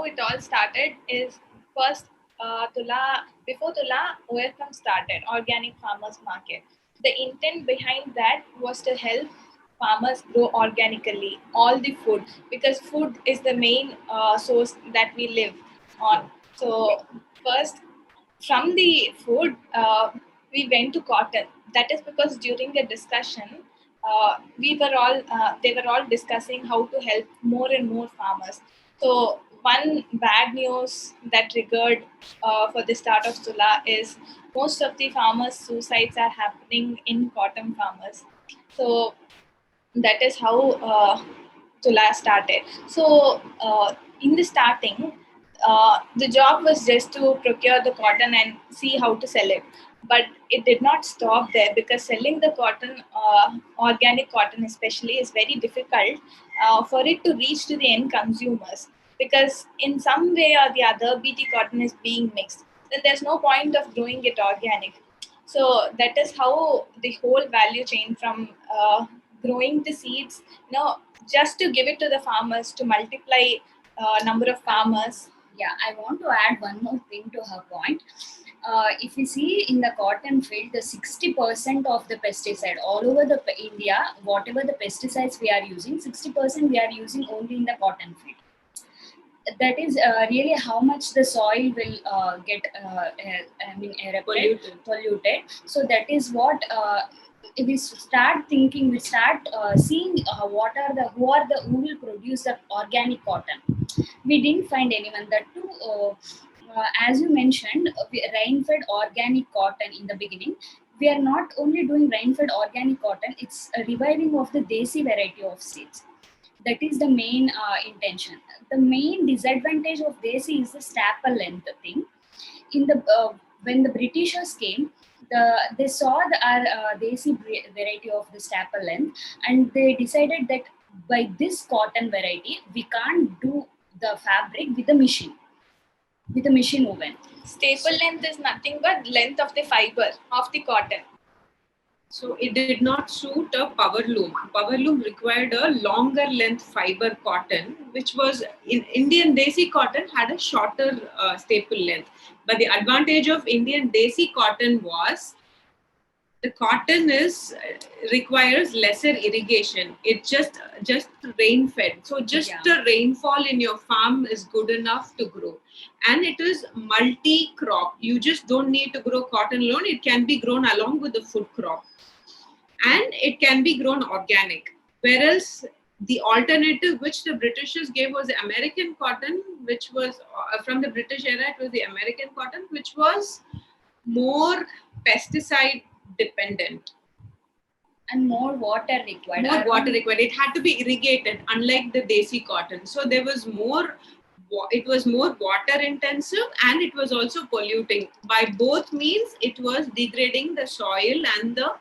it all started is first before Tula, OFM started, Organic Farmers Market. The intent behind that was to help farmers grow organically all the food, because food is the main source that we live on. So first, from the food, we went to cotton. That is because during the discussion, they were all discussing how to help more and more farmers. So one bad news that triggered for the start of Tula is most of the farmers' suicides are happening in cotton farmers. So that is how Tula started. So in the starting, the job was just to procure the cotton and see how to sell it. But it did not stop there, because selling the cotton, organic cotton especially, is very difficult for it to reach to the end consumers. Because in some way or the other, BT cotton is being mixed. Then there's no point of growing it organic. So that is how the whole value chain from growing the seeds, just to give it to the farmers to multiply number of farmers. Yeah, I want to add one more thing to her point. If we see in the cotton field, the 60% of the pesticide all over the India, whatever the pesticides we are using, 60% we are using only in the cotton field. That is really how much the soil will get polluted. So that is what we start thinking. We start seeing who will produce the organic cotton. We didn't find anyone. That too, as you mentioned, rain-fed organic cotton in the beginning. We are not only doing rain-fed organic cotton; it's a reviving of the desi variety of seeds. That is the main intention. The main disadvantage of desi is the staple length thing. In the when the Britishers came, they saw our desi variety of the staple length, and they decided that by this cotton variety we can't do the fabric with a machine woven. Staple length is nothing but length of the fiber of the cotton. So it did not suit a power loom. Power loom required a longer length fiber cotton, which was in Indian desi cotton had a shorter staple length. But the advantage of Indian desi cotton was the cotton requires lesser irrigation. It just rain fed. So just the rainfall in your farm is good enough to grow. And it is multi-crop. You just don't need to grow cotton alone. It can be grown along with the food crop. And it can be grown organic. Whereas the alternative which the Britishers gave was the American cotton, which was from the British era, it was the American cotton, which was more pesticide dependent. And more water required. It had to be irrigated, unlike the desi cotton. So there was it was more water intensive, and it was also polluting. By both means, it was degrading the soil and the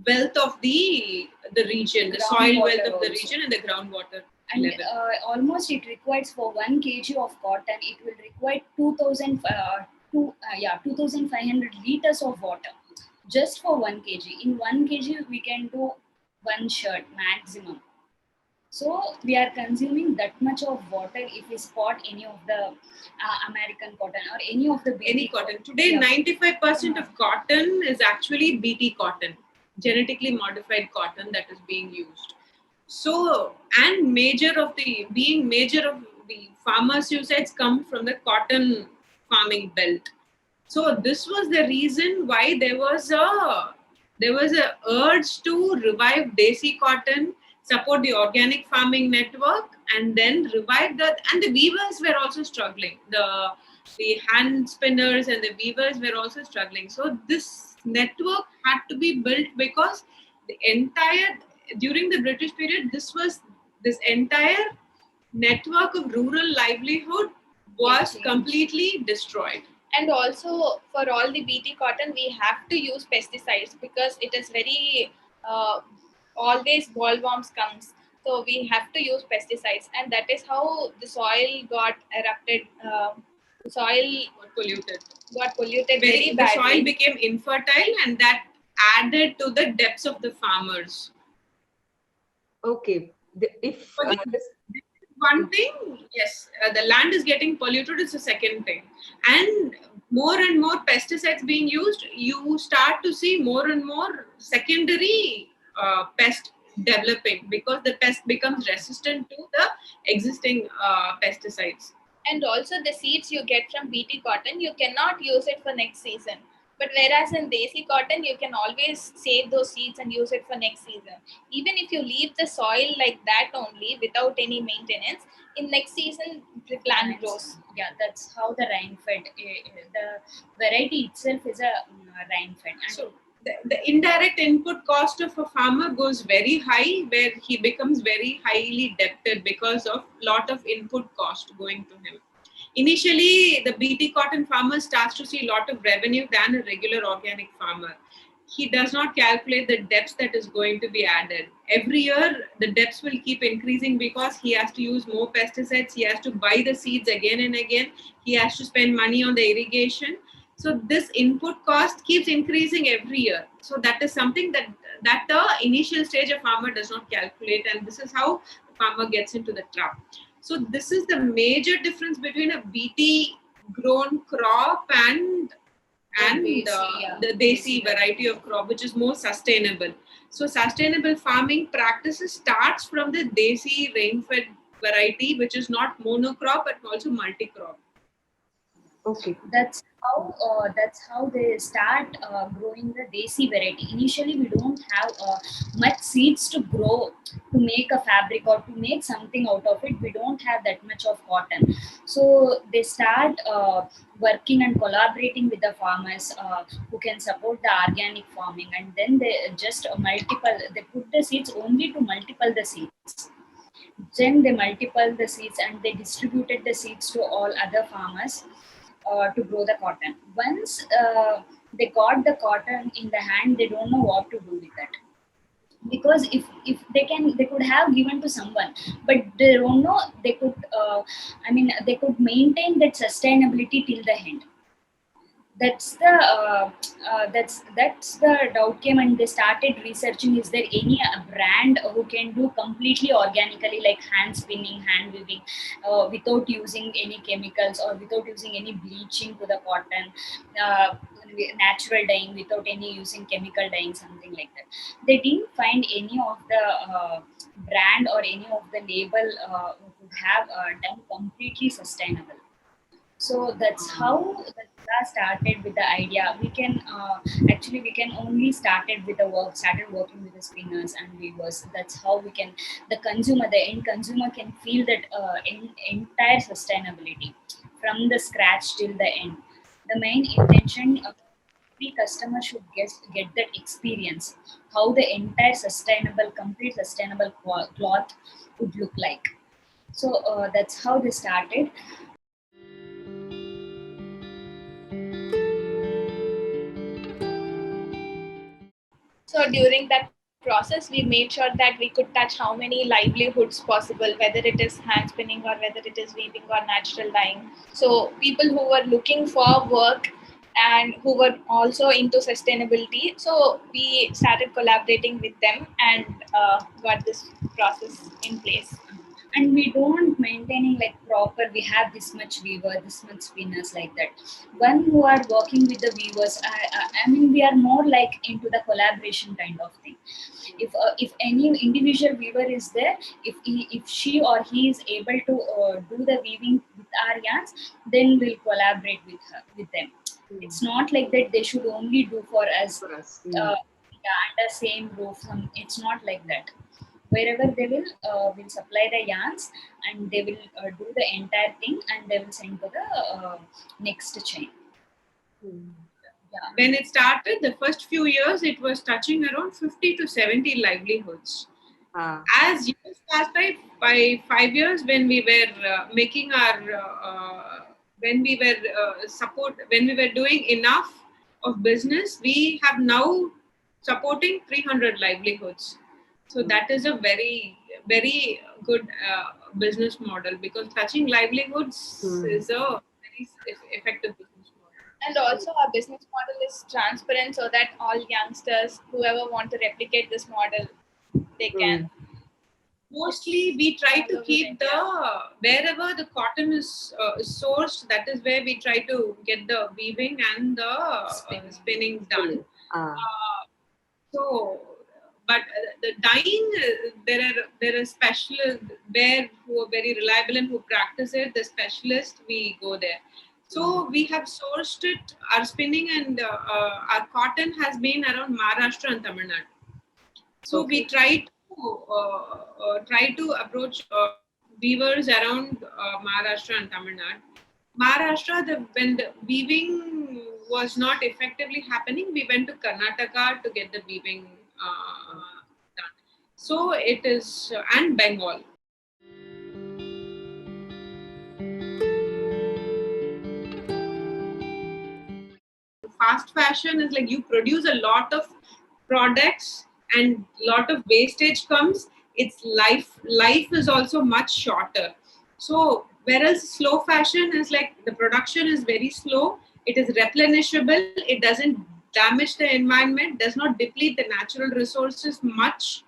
wealth of the region, the soil wealth of the region and the groundwater level. Almost it requires for 1 kg of cotton, it will require 2,500 liters of water just for 1 kg. In 1 kg, we can do 1 shirt maximum. So we are consuming that much of water if we spot any of the American cotton or any of the BT cotton. Today, 95% of cotton is actually BT cotton, genetically modified cotton that is being used. So, and major of the farmer suicides come from the cotton farming belt. So this was the reason why there was a urge to revive desi cotton, support the organic farming network, and then revive that. And the weavers were also struggling. The hand spinners and the weavers were also struggling. So this network had to be built, because during the British period, this entire network of rural livelihood was completely destroyed. And also, for all the BT cotton, we have to use pesticides, because it is very always bollworms comes. So we have to use pesticides, and that is how the soil got erupted. The soil got polluted very badly. The soil became infertile, and that added to the debts of the farmers. Okay. one thing, yes, the land is getting polluted is the second thing. And more pesticides being used, you start to see more and more secondary pest developing because the pest becomes resistant to the existing pesticides. And also the seeds you get from BT cotton, you cannot use it for next season. But whereas in Desi cotton, you can always save those seeds and use it for next season. Even if you leave the soil like that only without any maintenance, in next season the plant grows. Yeah, that's how the rain fed. The variety itself is a rain fed. And So the indirect input cost of a farmer goes very high, where he becomes very highly debted because of lot of input cost going to him. Initially, the BT cotton farmer starts to see a lot of revenue than a regular organic farmer. He does not calculate the depth that is going to be added. Every year, the depths will keep increasing because he has to use more pesticides, he has to buy the seeds again and again, he has to spend money on the irrigation. So this input cost keeps increasing every year. So that is something that the initial stage a farmer does not calculate, and this is how the farmer gets into the trap. So this is the major difference between a BT grown crop and the Desi variety of crop, which is more sustainable. So sustainable farming practices starts from the Desi rain-fed variety, which is not monocrop but also multi-crop. Okay. that's how they start growing the desi variety. Initially, we don't have much seeds to grow to make a fabric or to make something out of it. We don't have that much of cotton, so they start working and collaborating with the farmers who can support the organic farming, and then they just multiple. They put the seeds only to multiple the seeds. Then they multiple the seeds and they distributed the seeds to all other farmers to grow the cotton. Once they got the cotton in the hand, they don't know what to do with it, because if they could have given to someone, but they don't know they could they could maintain that sustainability till the end. That's the doubt came, and they started researching, is there any brand who can do completely organically, like hand spinning, hand weaving, without using any chemicals or without using any bleaching to the cotton, uh, natural dyeing without any using chemical dyeing, something like that. They didn't find any of the brand or any of the label who could have done completely sustainable. So that's how the class started with the idea. We can we can only started working with the spinners and weavers. That's how we can, the end consumer can feel that entire sustainability from the scratch till the end. The main intention of every customer should get that experience, how the entire complete sustainable cloth would look like. So that's how they started. So during that process, we made sure that we could touch how many livelihoods possible, whether it is hand spinning or whether it is weaving or natural dyeing. So people who were looking for work and who were also into sustainability, so we started collaborating with them and got this process in place. And we don't maintaining like proper, we have this much weaver, this much spinners, like that. One who are working with the weavers, we are more like into the collaboration kind of thing. If any individual weaver is there, if she or he is able to do the weaving with our yarns, then we'll collaborate with them. It's not like that they should only do for us, For us. under same roof. It's not like that. Wherever they will supply the yarns, and they will do the entire thing, and they will send to the next chain. Yeah. When it started, the first few years, it was touching around 50 to 70 livelihoods. As years passed by 5 years, when we were making our, when we were doing enough of business, we have now supporting 300 livelihoods. So that is a very, very good business model, because touching livelihoods is a very effective business model. And also our business model is transparent, so that all youngsters, whoever want to replicate this model, they can. Mostly we try to over keep the India. wherever the cotton is sourced, that is where we try to get the weaving and the spinning done. Spinning. Ah. So, but the dyeing, there are specialists there who are very reliable and who practice it. The specialist, we go there. So we have sourced it. Our spinning and our cotton has been around Maharashtra and Tamil Nadu. So we Okay. try to approach weavers around Maharashtra and Tamil Nadu. Maharashtra, when the weaving was not effectively happening, we went to Karnataka to get the weaving done. So it is, and Bengal. Fast fashion is like you produce a lot of products and lot of wastage comes. Its life is also much shorter. So whereas slow fashion is like the production is very slow, it is replenishable, it doesn't damage the environment, does not deplete the natural resources much,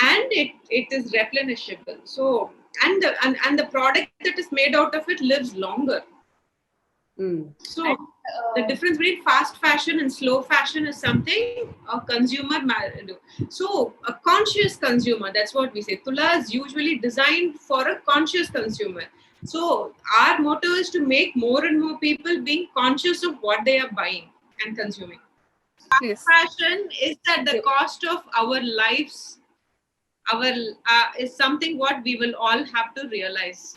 and it is replenishable. So and the product that is made out of it lives longer. So And, the difference between fast fashion and slow fashion is something a consumer do. So a conscious consumer, that's what we say. Tula is usually designed for a conscious consumer. So our motto is to make more and more people being conscious of what they are buying and consuming. Yes. Fashion is at the cost of our lives. Our is something what we will all have to realize.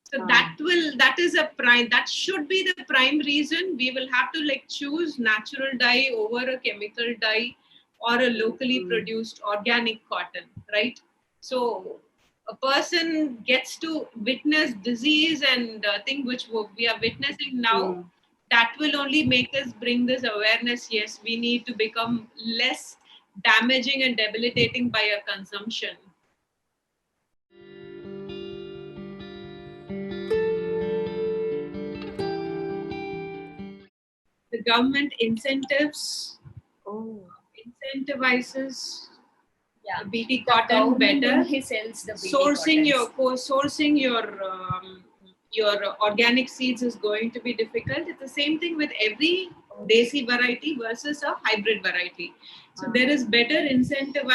So that is a prime, that should be the prime reason we will have to like choose natural dye over a chemical dye or a locally produced organic cotton, right? So a person gets to witness disease and thing which we are witnessing now. That will only make us bring this awareness. Yes, we need to become less damaging and debilitating by our consumption. The government incentives incentivizes BT The cotton government better. only sells the BT Sourcing cottons. your organic seeds is going to be difficult. It's the same thing with every desi variety versus a hybrid variety. So there is better incentive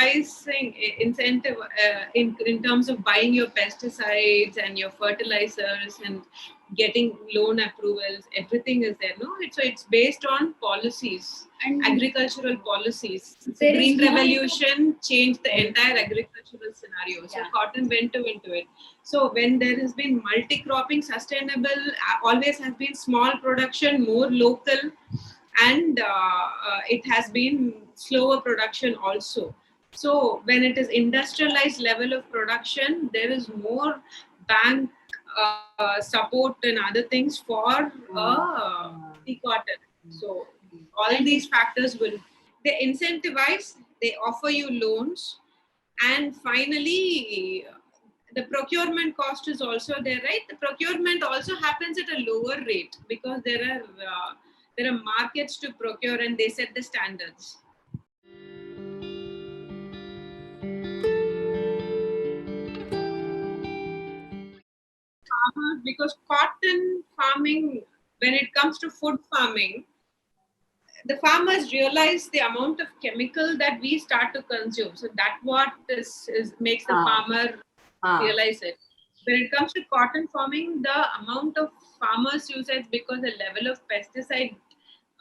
in terms of buying your pesticides and your fertilizers and getting loan approvals. Everything is there, no? So it's based on policies, And agricultural policies. So there Green is no- Revolution changed the entire agricultural scenario. So cotton went into it. So when there has been multi-cropping, sustainable, always has been small production, more local, and it has been slower production also. So when it is industrialized level of production, there is more bank support and other things for the cotton. So all these factors will, they incentivize, they offer you loans, and finally the procurement cost is also there, right? The procurement also happens at a lower rate because there are markets to procure and they set the standards. Farmers, because cotton farming, when it comes to food farming, the farmers realize the amount of chemical that we start to consume. So that what is makes the farmer realize it. When it comes to cotton farming, the amount of farmers usage, because the level of pesticide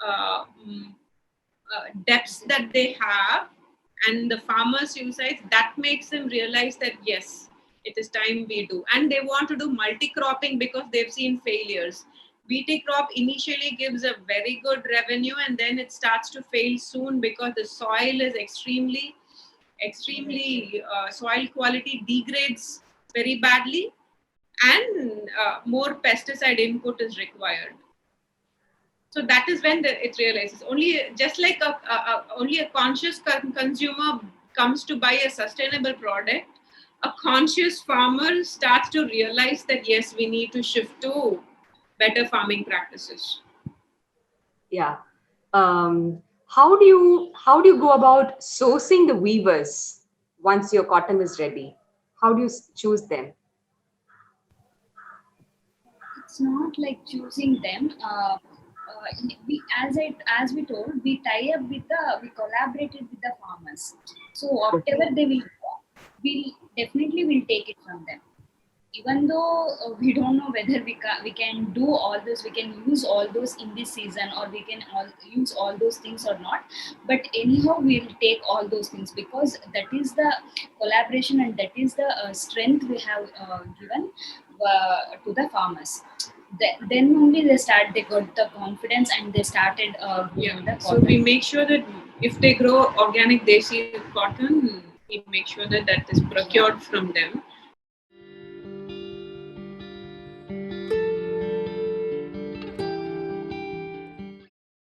uh, mm, depths that they have and the farmers usage, that makes them realize that yes, it is time we do. And they want to do multi-cropping because they've seen failures. BT crop initially gives a very good revenue and then it starts to fail soon because the soil is extremely soil quality degrades very badly, and more pesticide input is required. So that is when it realizes, only just like only a conscious consumer comes to buy a sustainable product, a conscious farmer starts to realize that yes, we need to shift to better farming practices. Yeah. How do you go about sourcing the weavers? once your cotton is ready? How do you choose them? It's not like choosing them. We, as we told, we tie up with we collaborated with the farmers. So whatever they will do, we definitely will take it from them. Even though we don't know whether we can do all this, we can use all those in this season, or we can use all those things or not. But anyhow, we'll take all those things, because that is the collaboration, and that is the strength we have given to the farmers. Then only they got the confidence, and they started growing the So cotton. we make sure that if they grow organic desi cotton, we make sure that that is procured from them.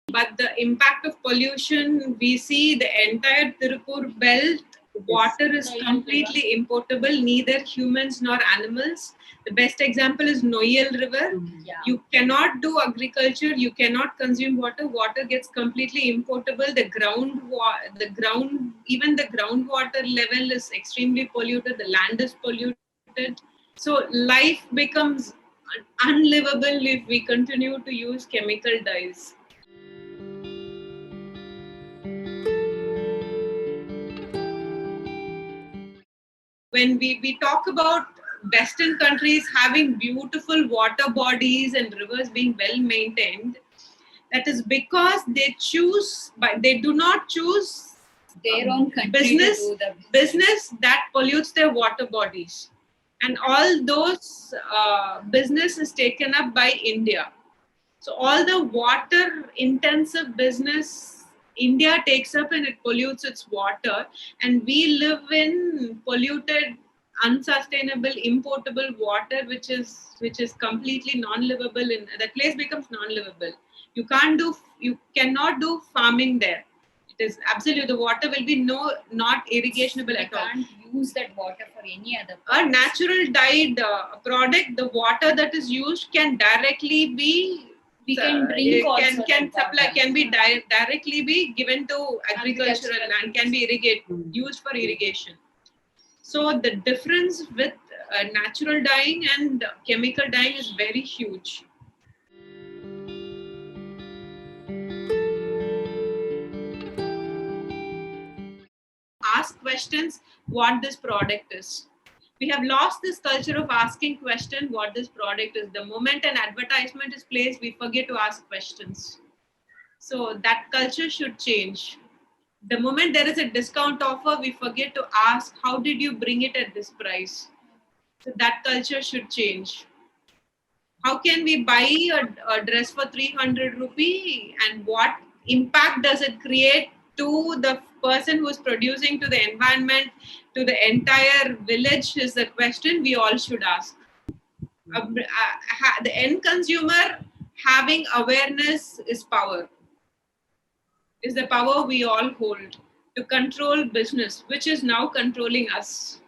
But the impact of pollution, we see the entire Tirupur belt, water is completely importable, neither humans nor animals. The best example is Noyal River. Yeah. You cannot do agriculture, you cannot consume water. Water gets completely importable. Even the groundwater level is extremely polluted. The land is polluted. So life becomes unlivable if we continue to use chemical dyes. When we talk about Western countries having beautiful water bodies and rivers being well maintained, that is because they do not choose Their own country business to do the business that pollutes their water bodies, and all those business is taken up by India. So all the water intensive business India takes up, and it pollutes its water, and we live in polluted, unsustainable, importable water, which is completely non-livable. In that place becomes non-livable. You cannot do farming there. It is absolute. The water will be not irrigationable at all. can't use that water for any other A purpose. natural dyed product, the water that is used can directly be We can drink also can that supply water. can be directly be given to agricultural land, can be used for irrigation. So the difference with natural dyeing and chemical dyeing is very huge. Ask questions what this product is. We have lost this culture of asking question what this product is. The moment an advertisement is placed, we forget to ask questions. So that culture should change. The moment there is a discount offer, we forget to ask how did you bring it at this price. So that culture should change. How can we buy a dress for 300 rupee, and what impact does it create to the person who is producing, to the environment, to the entire village, is the question we all should ask. The end consumer having awareness is power, is the power we all hold to control business, which is now controlling us.